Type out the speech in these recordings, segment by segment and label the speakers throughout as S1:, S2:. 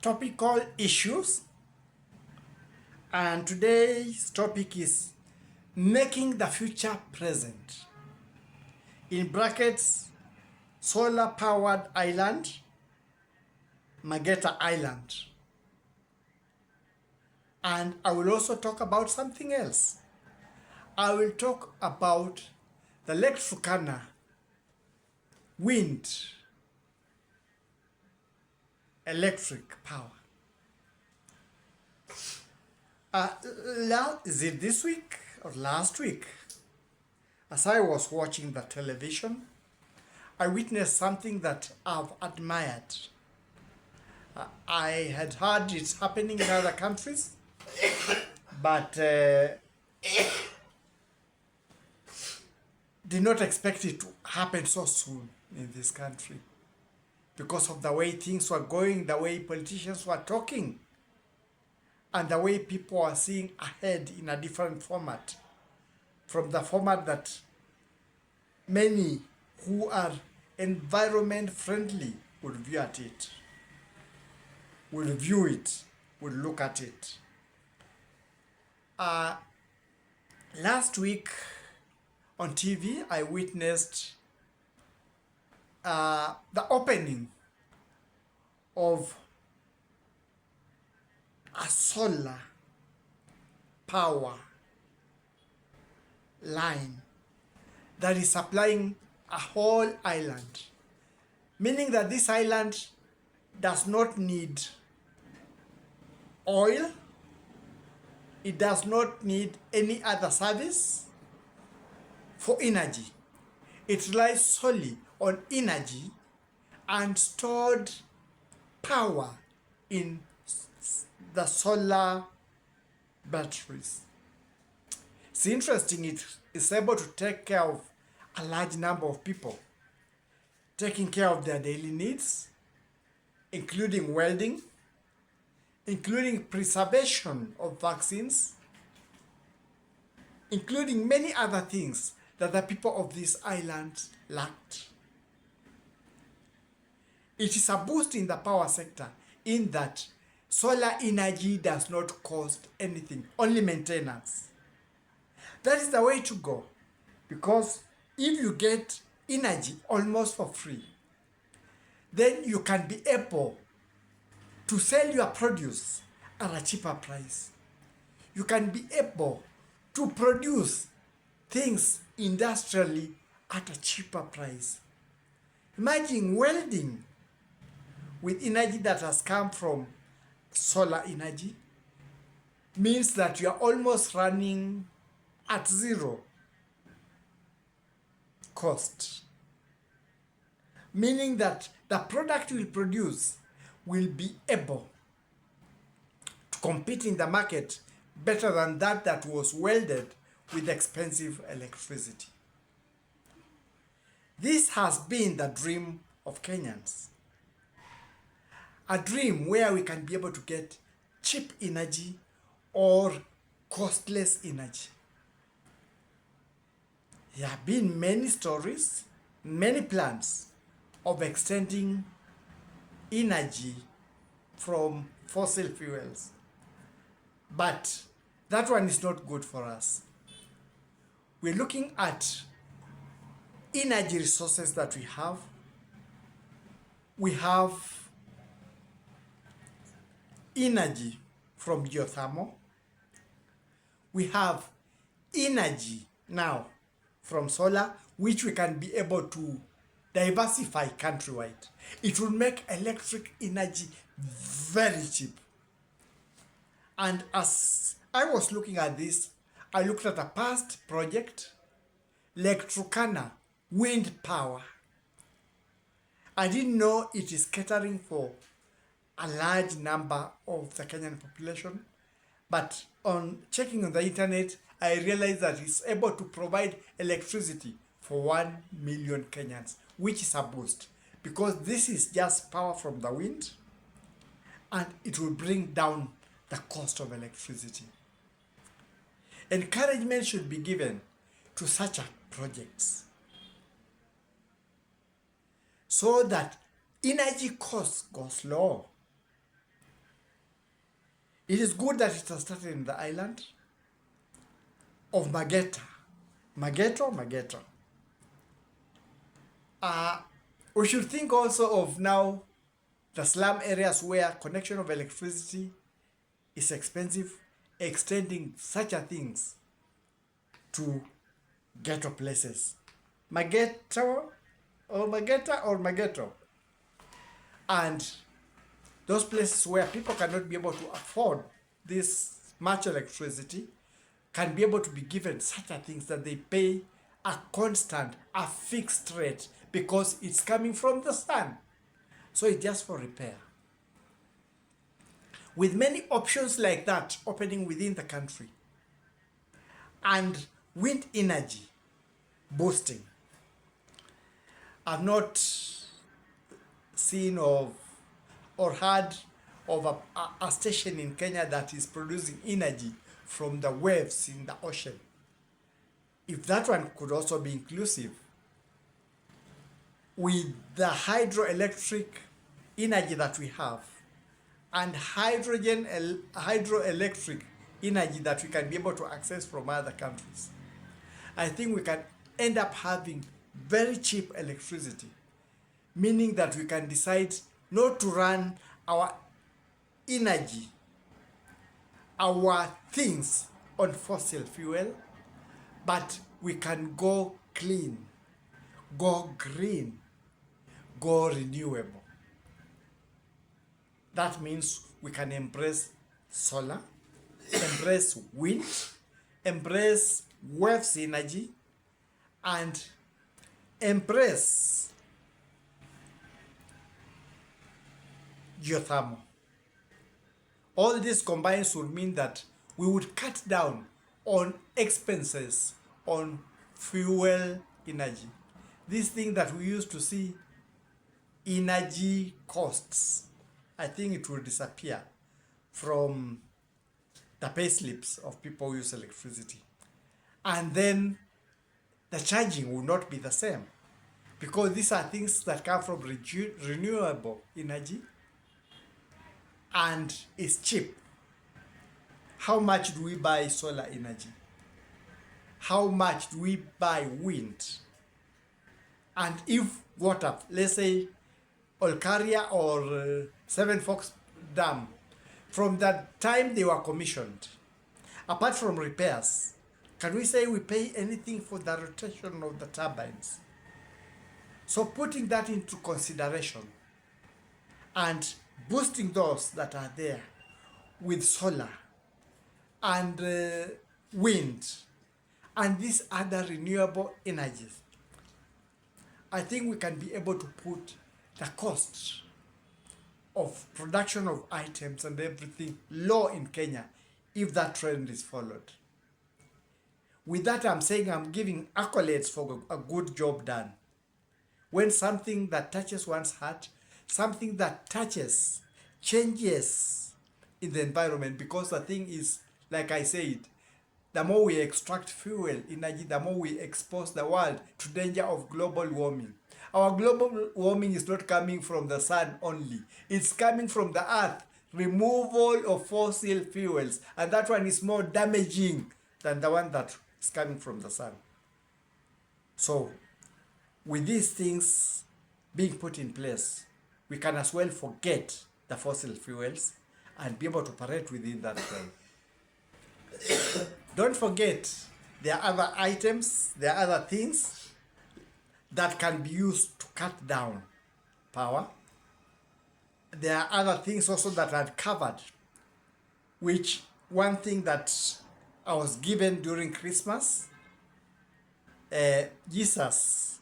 S1: topical issues, and today's topic is making the future present. In brackets, solar powered Island.Mageta Island. And I will also talk about something else. I will talk about the Lake Turkana wind electric power. Is it this week or last week? As I was watching the television, I witnessed something that I've admired. I had heard it's happening in other countries, but did not expect it to happen so soon in this country because of the way things were going, the way politicians were talking, and the way people are seeing ahead in a different format from the format that many who are environment friendly would view it, would look at it. Last week on TV, I witnessed the opening of a solar power line that is supplying a whole island, meaning that this island does not need oil, it does not need any other service for energy. It relies solely on energy and stored power in the solar batteries. It's interesting, it is able to take care of a large number of people, taking care of their daily needs, including welding, including preservation of vaccines, including many other things that the people of this island lacked. It is a boost in the power sector in that solar energy does not cost anything, only maintenance. That is the way to go, because if you get energy almost for free, then you can be able to sell your produce at a cheaper price. You can be able to produce things industrially at a cheaper price. Imagine welding with energy that has come from solar energy means that you are almost running at zero cost, meaning that the product you will produce will be able to compete in the market better than that was welded with expensive electricity. This has been the dream of Kenyans. A dream where we can be able to get cheap energy or costless energy. There have been many stories, many plans of extending energy from fossil fuels. But that one is not good for us. We're looking at energy resources that we have. We have energy from geothermal. We have energy now from solar, which we can be able to diversify countrywide. It will make electric energy very cheap. And as I was looking at this, I looked at a past project, Lake Turkana wind power. I didn't know it is catering for a large number of the Kenyan population, but on checking on the internet, I realized that it's able to provide electricity for 1 million Kenyans, which is a boost, because this is just power from the wind, and it will bring down the cost of electricity. Encouragement should be given to such projects so that energy costs goes low. It is good that it has started in the island of Mageta. Mageta. We should think also of now the slum areas where connection of electricity is expensive, extending such a things to ghetto places. Mageta or Maghetto. And those places where people cannot be able to afford this much electricity can be able to be given such a things that they pay a constant, a fixed rate because it's coming from the sun. So it's just for repair. With many options like that opening within the country and wind energy boosting, I've not seen of or heard of a station in Kenya that is producing energy from the waves in the ocean. If that one could also be inclusive with the hydroelectric energy that we have and hydroelectric energy that we can be able to access from other countries, I think we can end up having very cheap electricity, meaning that we can decide not to run our energy, our things on fossil fuel, but we can go clean, go green, go renewable. That means we can embrace solar, embrace wind, embrace waves energy, and embrace geothermal. All this combined would mean that we would cut down on expenses on fuel energy. This thing that we used to see, energy costs, I think it will disappear from the pay slips of people who use electricity. And then the charging will not be the same because these are things that come from renewable energy and it's cheap. How much do we buy solar energy? How much do we buy wind? And if water, let's say Olkaria or Seven Forks Dam, from the time they were commissioned, apart from repairs, can we say we pay anything for the rotation of the turbines? So putting that into consideration and boosting those that are there with solar and wind and these other renewable energies, I think we can be able to put the cost of production of items and everything low in Kenya if that trend is followed. With that, I'm saying I'm giving accolades for a good job done. When something that touches one's heart, something that touches, changes in the environment, because the thing is, like I said, the more we extract fuel energy, the more we expose the world to danger of global warming. Our global warming is not coming from the sun only. It's coming from the earth. Removal of fossil fuels. And that one is more damaging than the one that is coming from the sun. So, with these things being put in place, we can as well forget the fossil fuels and be able to operate within that realm. Don't forget, there are other items, there are other things that can be used to cut down power. There are other things also that are covered, which one thing that I was given during Christmas, Jesus,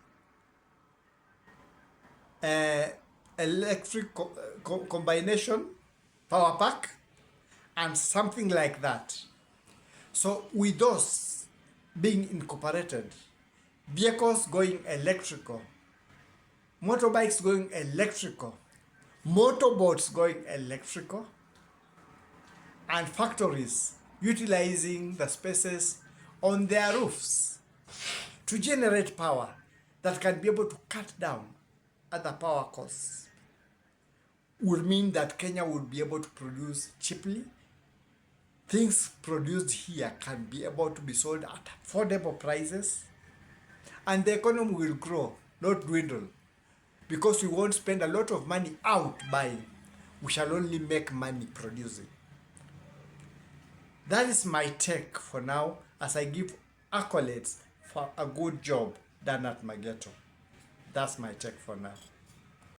S1: electric combination, power pack, and something like that. So with those being incorporated, vehicles going electrical, motorbikes going electrical, motorboats going electrical, and factories utilizing the spaces on their roofs to generate power that can be able to cut down other power costs, would mean that Kenya would be able to produce cheaply things produced here can be able to be sold at affordable prices, and the economy will grow, not dwindle, because we won't spend a lot of money out buying. We shall only make money producing. That is my take for now, as I give accolades for a good job done at Mageta. That's my take for now.